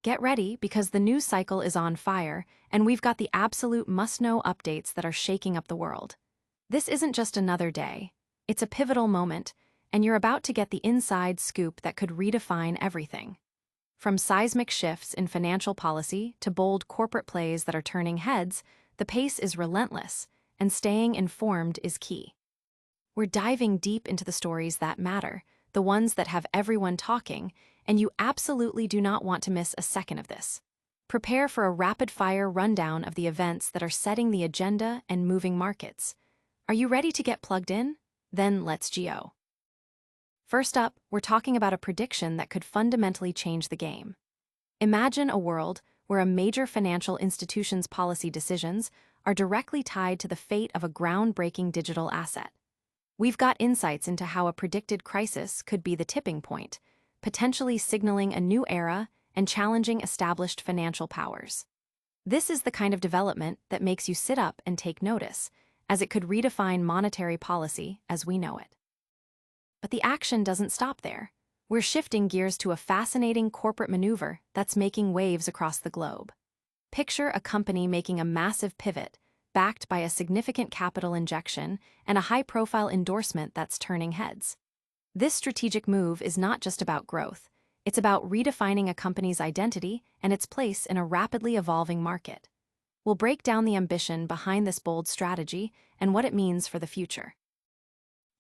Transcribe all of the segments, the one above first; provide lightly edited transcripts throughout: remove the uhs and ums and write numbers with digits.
Get ready because the news cycle is on fire, and we've got the absolute must-know updates that are shaking up the world. This isn't just another day. It's a pivotal moment, and you're about to get the inside scoop that could redefine everything. From seismic shifts in financial policy to bold corporate plays that are turning heads, the pace is relentless, and staying informed is key. We're diving deep into the stories that matter, the ones that have everyone talking, and you absolutely do not want to miss a second of this. Prepare for a rapid-fire rundown of the events that are setting the agenda and moving markets. Are you ready to get plugged in? Then let's go. First up, we're talking about a prediction that could fundamentally change the game. Imagine a world where a major financial institution's policy decisions are directly tied to the fate of a groundbreaking digital asset. We've got insights into how a predicted crisis could be the tipping point, potentially signaling a new era and challenging established financial powers. This is the kind of development that makes you sit up and take notice, as it could redefine monetary policy as we know it. But the action doesn't stop there. We're shifting gears to a fascinating corporate maneuver that's making waves across the globe. Picture a company making a massive pivot, backed by a significant capital injection and a high-profile endorsement that's turning heads. This strategic move is not just about growth. It's about redefining a company's identity and its place in a rapidly evolving market. We'll break down the ambition behind this bold strategy and what it means for the future.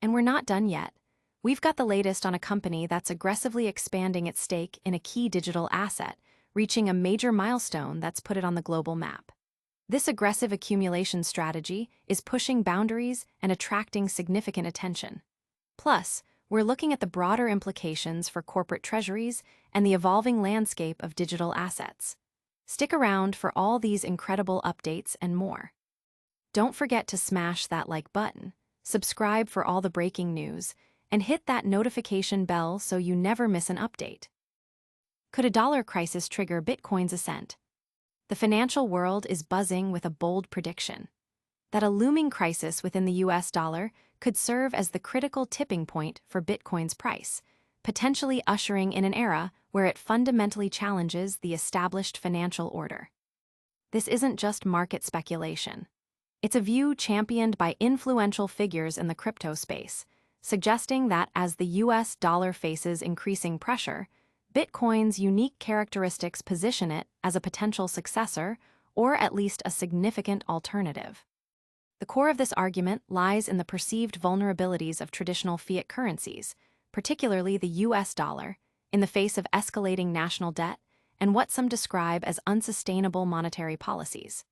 And we're not done yet. We've got the latest on a company that's aggressively expanding its stake in a key digital asset, reaching a major milestone that's put it on the global map. This aggressive accumulation strategy is pushing boundaries and attracting significant attention. Plus, we're looking at the broader implications for corporate treasuries and the evolving landscape of digital assets. Stick around for all these incredible updates and more. Don't forget to smash that like button, subscribe for all the breaking news, and hit that notification bell so you never miss an update. Could a dollar crisis trigger Bitcoin's ascent? The financial world is buzzing with a bold prediction that a looming crisis within the US dollar could serve as the critical tipping point for Bitcoin's price, potentially ushering in an era where it fundamentally challenges the established financial order. This isn't just market speculation. It's a view championed by influential figures in the crypto space, suggesting that as the US dollar faces increasing pressure, Bitcoin's unique characteristics position it as a potential successor or at least a significant alternative. The core of this argument lies in the perceived vulnerabilities of traditional fiat currencies, particularly the US dollar, in the face of escalating national debt and what some describe as unsustainable monetary policies.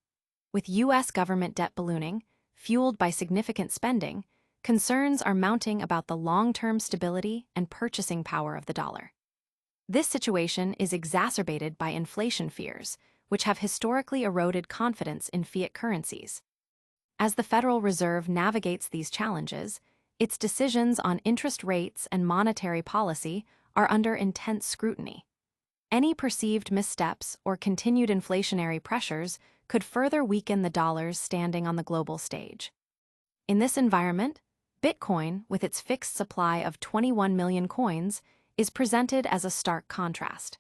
With US government debt ballooning, fueled by significant spending, concerns are mounting about the long-term stability and purchasing power of the dollar. This situation is exacerbated by inflation fears, which have historically eroded confidence in fiat currencies. As the Federal Reserve navigates these challenges, its decisions on interest rates and monetary policy are under intense scrutiny. Any perceived missteps or continued inflationary pressures could further weaken the dollar's standing on the global stage. In this environment, Bitcoin, with its fixed supply of 21 million coins, is presented as a stark contrast.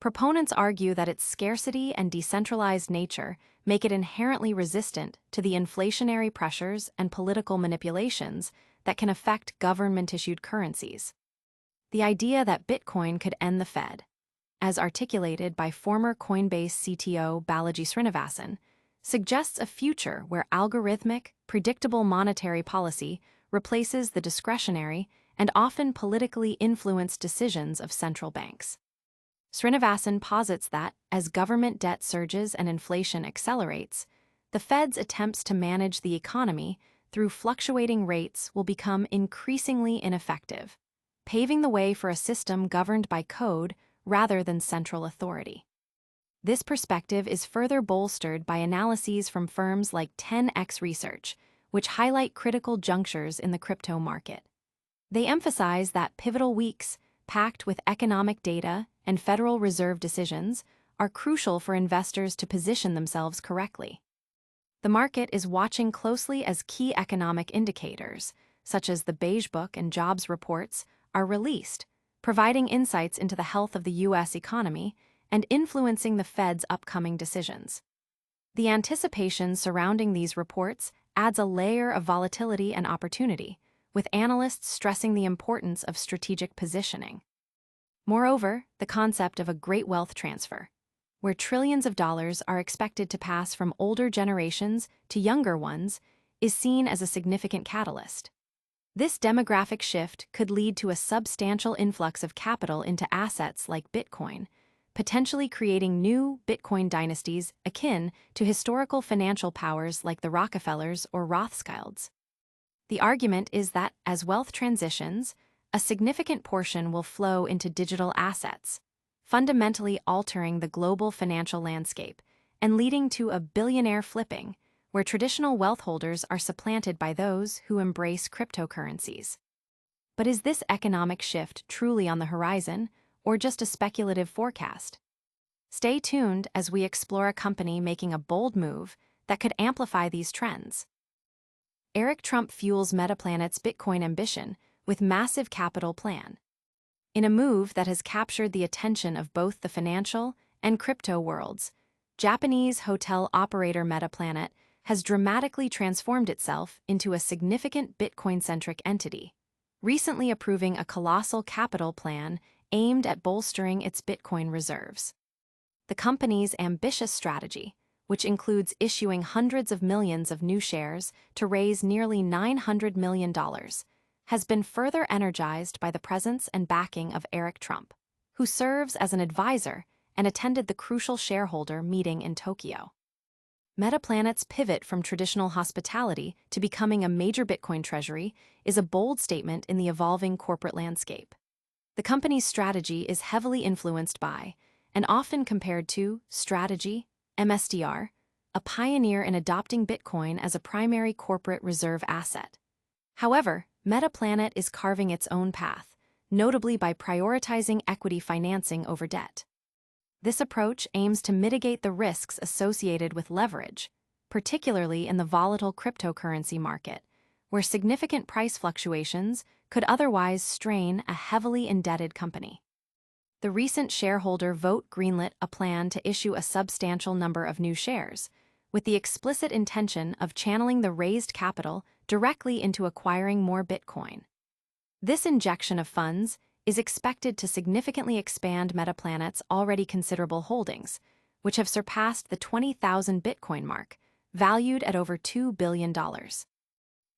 Proponents argue that its scarcity and decentralized nature make it inherently resistant to the inflationary pressures and political manipulations that can affect government-issued currencies. The idea that Bitcoin could end the Fed, as articulated by former Coinbase CTO Balaji Srinivasan, suggests a future where algorithmic, predictable monetary policy replaces the discretionary and often politically influenced decisions of central banks. Srinivasan posits that, as government debt surges and inflation accelerates, the Fed's attempts to manage the economy through fluctuating rates will become increasingly ineffective, paving the way for a system governed by code rather than central authority. This perspective is further bolstered by analyses from firms like 10x Research, which highlight critical junctures in the crypto market. They emphasize that pivotal weeks, packed with economic data and Federal Reserve decisions, are crucial for investors to position themselves correctly. The market is watching closely as key economic indicators, such as the Beige Book and jobs reports, are released, providing insights into the health of the U.S. economy and influencing the Fed's upcoming decisions. The anticipation surrounding these reports adds a layer of volatility and opportunity, with analysts stressing the importance of strategic positioning. Moreover, the concept of a great wealth transfer, where trillions of dollars are expected to pass from older generations to younger ones, is seen as a significant catalyst. This demographic shift could lead to a substantial influx of capital into assets like Bitcoin, potentially creating new Bitcoin dynasties akin to historical financial powers like the Rockefellers or Rothschilds. The argument is that as wealth transitions, a significant portion will flow into digital assets, fundamentally altering the global financial landscape and leading to a billionaire flipping, where traditional wealth holders are supplanted by those who embrace cryptocurrencies. But is this economic shift truly on the horizon, or just a speculative forecast? Stay tuned as we explore a company making a bold move that could amplify these trends. Eric Trump fuels Metaplanet's Bitcoin ambition with massive capital plan. In a move that has captured the attention of both the financial and crypto worlds, Japanese hotel operator Metaplanet has dramatically transformed itself into a significant Bitcoin-centric entity, recently approving a colossal capital plan aimed at bolstering its Bitcoin reserves. The company's ambitious strategy, which includes issuing hundreds of millions of new shares to raise nearly $900 million, has been further energized by the presence and backing of Eric Trump, who serves as an advisor and attended the crucial shareholder meeting in Tokyo. Metaplanet's pivot from traditional hospitality to becoming a major Bitcoin treasury is a bold statement in the evolving corporate landscape. The company's strategy is heavily influenced by, and often compared to, Strategy, MSTR, a pioneer in adopting Bitcoin as a primary corporate reserve asset. However, Metaplanet is carving its own path, notably by prioritizing equity financing over debt. This approach aims to mitigate the risks associated with leverage, particularly in the volatile cryptocurrency market, where significant price fluctuations could otherwise strain a heavily indebted company. The recent shareholder vote greenlit a plan to issue a substantial number of new shares, with the explicit intention of channeling the raised capital directly into acquiring more Bitcoin. This injection of funds is expected to significantly expand Metaplanet's already considerable holdings, which have surpassed the 20,000 Bitcoin mark, valued at over $2 billion.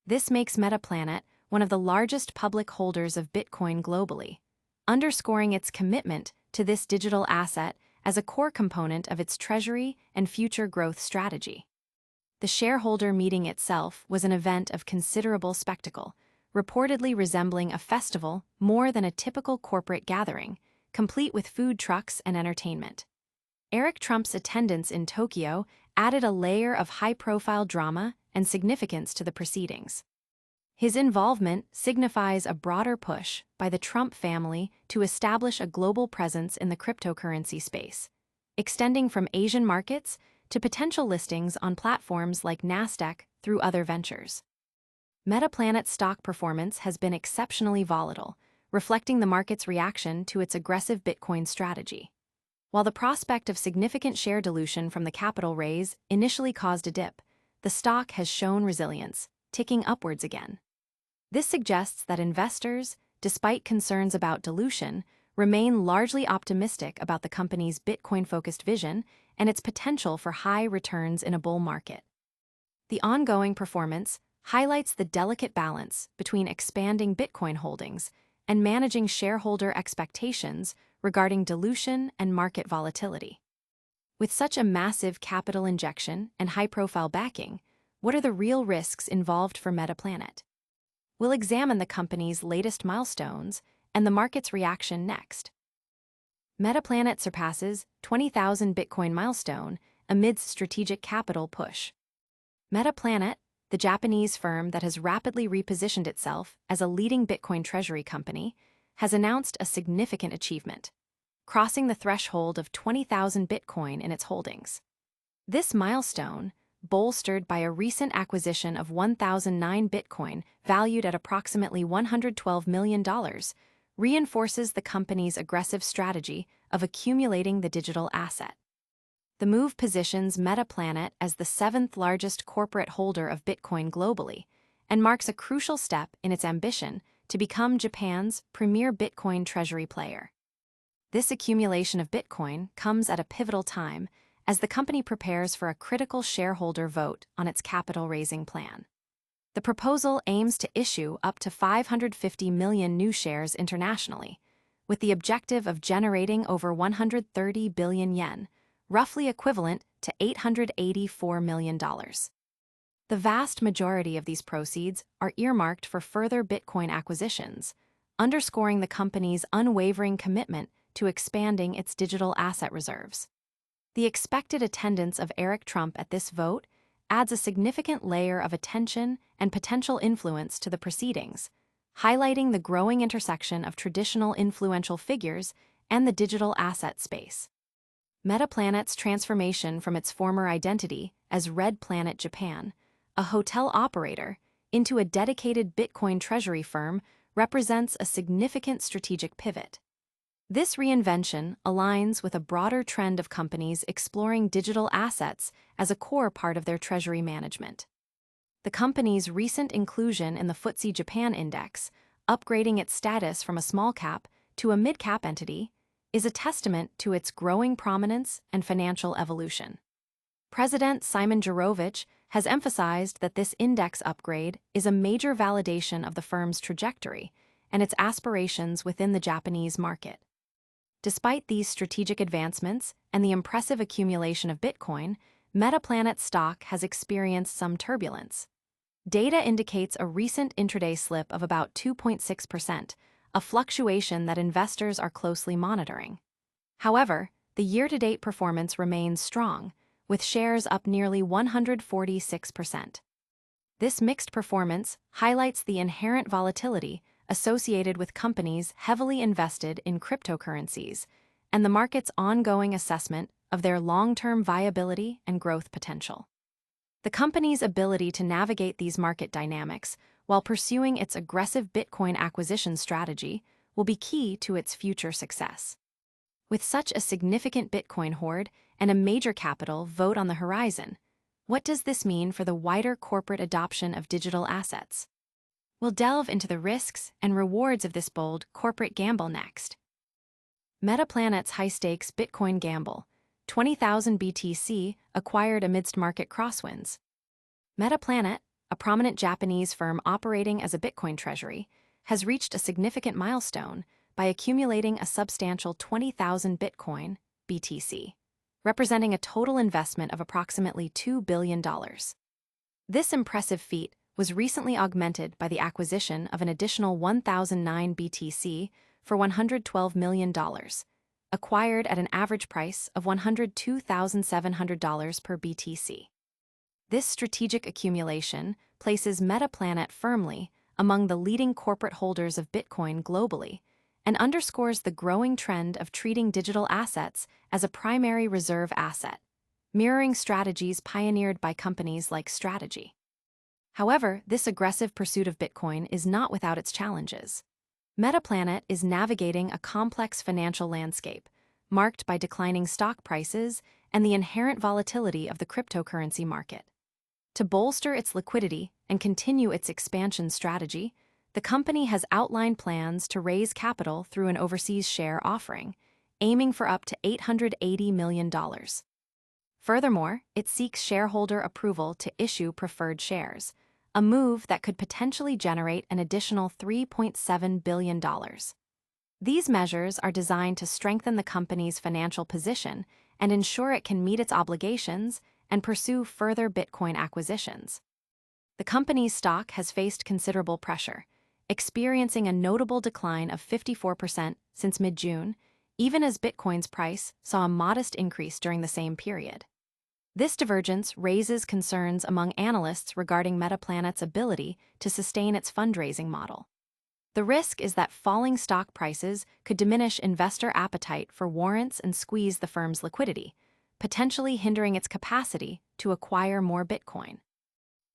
This makes Metaplanet one of the largest public holders of Bitcoin globally, underscoring its commitment to this digital asset as a core component of its treasury and future growth strategy. The shareholder meeting itself was an event of considerable spectacle, reportedly resembling a festival more than a typical corporate gathering, complete with food trucks and entertainment. Eric Trump's attendance in Tokyo added a layer of high-profile drama and significance to the proceedings. His involvement signifies a broader push by the Trump family to establish a global presence in the cryptocurrency space, extending from Asian markets to potential listings on platforms like Nasdaq through other ventures. Metaplanet's stock performance has been exceptionally volatile, reflecting the market's reaction to its aggressive Bitcoin strategy. While the prospect of significant share dilution from the capital raise initially caused a dip, the stock has shown resilience, ticking upwards again. This suggests that investors, despite concerns about dilution, remain largely optimistic about the company's Bitcoin-focused vision and its potential for high returns in a bull market. The ongoing performance highlights the delicate balance between expanding Bitcoin holdings and managing shareholder expectations regarding dilution and market volatility. With such a massive capital injection and high-profile backing, what are the real risks involved for Metaplanet? We'll examine the company's latest milestones and the market's reaction next. Metaplanet surpasses 20,000 Bitcoin milestone amidst strategic capital push. Metaplanet, the Japanese firm that has rapidly repositioned itself as a leading Bitcoin treasury company, has announced a significant achievement, crossing the threshold of 20,000 Bitcoin in its holdings. This milestone, bolstered by a recent acquisition of 1,009 Bitcoin valued at approximately $112 million, reinforces the company's aggressive strategy of accumulating the digital asset. The move positions Metaplanet as the seventh-largest corporate holder of Bitcoin globally and marks a crucial step in its ambition to become Japan's premier Bitcoin treasury player. This accumulation of Bitcoin comes at a pivotal time as the company prepares for a critical shareholder vote on its capital-raising plan. The proposal aims to issue up to 550 million new shares internationally, with the objective of generating over 130 billion yen, roughly equivalent to $884 million. The vast majority of these proceeds are earmarked for further Bitcoin acquisitions, underscoring the company's unwavering commitment to expanding its digital asset reserves. The expected attendance of Eric Trump at this vote adds a significant layer of attention and potential influence to the proceedings, highlighting the growing intersection of traditional influential figures and the digital asset space. Metaplanet's transformation from its former identity as Red Planet Japan, a hotel operator, into a dedicated Bitcoin treasury firm represents a significant strategic pivot. This reinvention aligns with a broader trend of companies exploring digital assets as a core part of their treasury management. The company's recent inclusion in the FTSE Japan Index, upgrading its status from a small cap to a mid-cap entity, is a testament to its growing prominence and financial evolution. President Simon Jarovich has emphasized that this index upgrade is a major validation of the firm's trajectory and its aspirations within the Japanese market. Despite these strategic advancements and the impressive accumulation of Bitcoin, Metaplanet stock has experienced some turbulence. Data indicates a recent intraday slip of about 2.6%, a fluctuation that investors are closely monitoring. However, the year-to-date performance remains strong, with shares up nearly 146%. This mixed performance highlights the inherent volatility associated with companies heavily invested in cryptocurrencies and the market's ongoing assessment of their long-term viability and growth potential. The company's ability to navigate these market dynamics while pursuing its aggressive Bitcoin acquisition strategy will be key to its future success. With such a significant Bitcoin hoard and a major capital vote on the horizon, what does this mean for the wider corporate adoption of digital assets? We'll delve into the risks and rewards of this bold corporate gamble next. Metaplanet's high-stakes Bitcoin gamble, 20,000 BTC acquired amidst market crosswinds. Metaplanet, a prominent Japanese firm operating as a Bitcoin treasury, has reached a significant milestone by accumulating a substantial 20,000 Bitcoin (BTC), representing a total investment of approximately $2 billion. This impressive feat was recently augmented by the acquisition of an additional 1,009 BTC for $112 million, acquired at an average price of $102,700 per BTC. This strategic accumulation places Metaplanet firmly among the leading corporate holders of Bitcoin globally and underscores the growing trend of treating digital assets as a primary reserve asset, mirroring strategies pioneered by companies like Strategy. However, this aggressive pursuit of Bitcoin is not without its challenges. Metaplanet is navigating a complex financial landscape, marked by declining stock prices and the inherent volatility of the cryptocurrency market. To bolster its liquidity and continue its expansion strategy, the company has outlined plans to raise capital through an overseas share offering, aiming for up to $880 million. Furthermore, it seeks shareholder approval to issue preferred shares, a move that could potentially generate an additional $3.7 billion. These measures are designed to strengthen the company's financial position and ensure it can meet its obligations and pursue further Bitcoin acquisitions. The company's stock has faced considerable pressure, experiencing a notable decline of 54% since mid-June, even as Bitcoin's price saw a modest increase during the same period. This divergence raises concerns among analysts regarding Metaplanet's ability to sustain its fundraising model. The risk is that falling stock prices could diminish investor appetite for warrants and squeeze the firm's liquidity, potentially hindering its capacity to acquire more Bitcoin.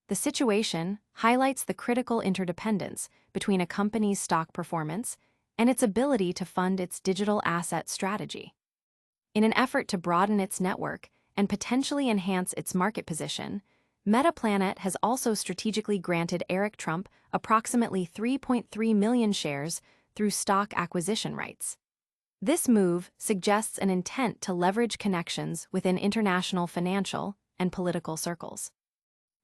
The situation highlights the critical interdependence between a company's stock performance and its ability to fund its digital asset strategy. In an effort to broaden its network and potentially enhance its market position, Metaplanet has also strategically granted Eric Trump approximately 3.3 million shares through stock acquisition rights. This move suggests an intent to leverage connections within international financial and political circles.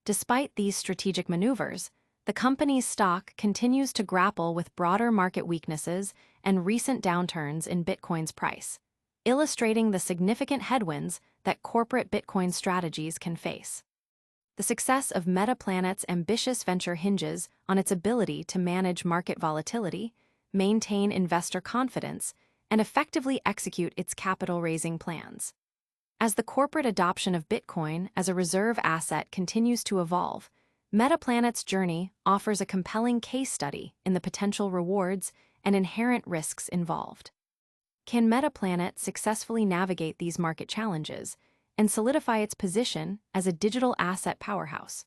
Despite these strategic maneuvers, the company's stock continues to grapple with broader market weaknesses and recent downturns in Bitcoin's price, illustrating the significant headwinds that corporate Bitcoin strategies can face. The success of Metaplanet's ambitious venture hinges on its ability to manage market volatility, maintain investor confidence, and effectively execute its capital-raising plans. As the corporate adoption of Bitcoin as a reserve asset continues to evolve, Metaplanet's journey offers a compelling case study in the potential rewards and inherent risks involved. Can Metaplanet successfully navigate these market challenges and solidify its position as a digital asset powerhouse?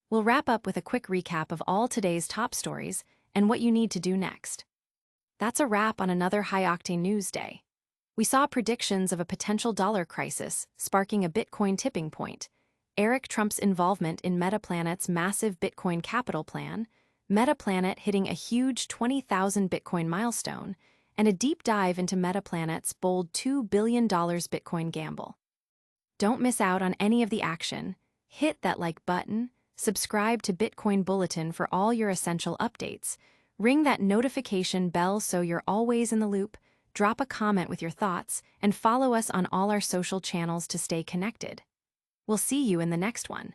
We'll wrap up with a quick recap of all today's top stories and what you need to do next. That's a wrap on another high-octane news day. We saw predictions of a potential dollar crisis sparking a Bitcoin tipping point, Eric Trump's involvement in Metaplanet's massive Bitcoin capital plan, Metaplanet hitting a huge 20,000 Bitcoin milestone, and a deep dive into Metaplanet's bold $2 billion Bitcoin gamble. Don't miss out on any of the action. Hit that like button, subscribe to Bitcoin Bulletin for all your essential updates, ring that notification bell so you're always in the loop, drop a comment with your thoughts, and follow us on all our social channels to stay connected. We'll see you in the next one.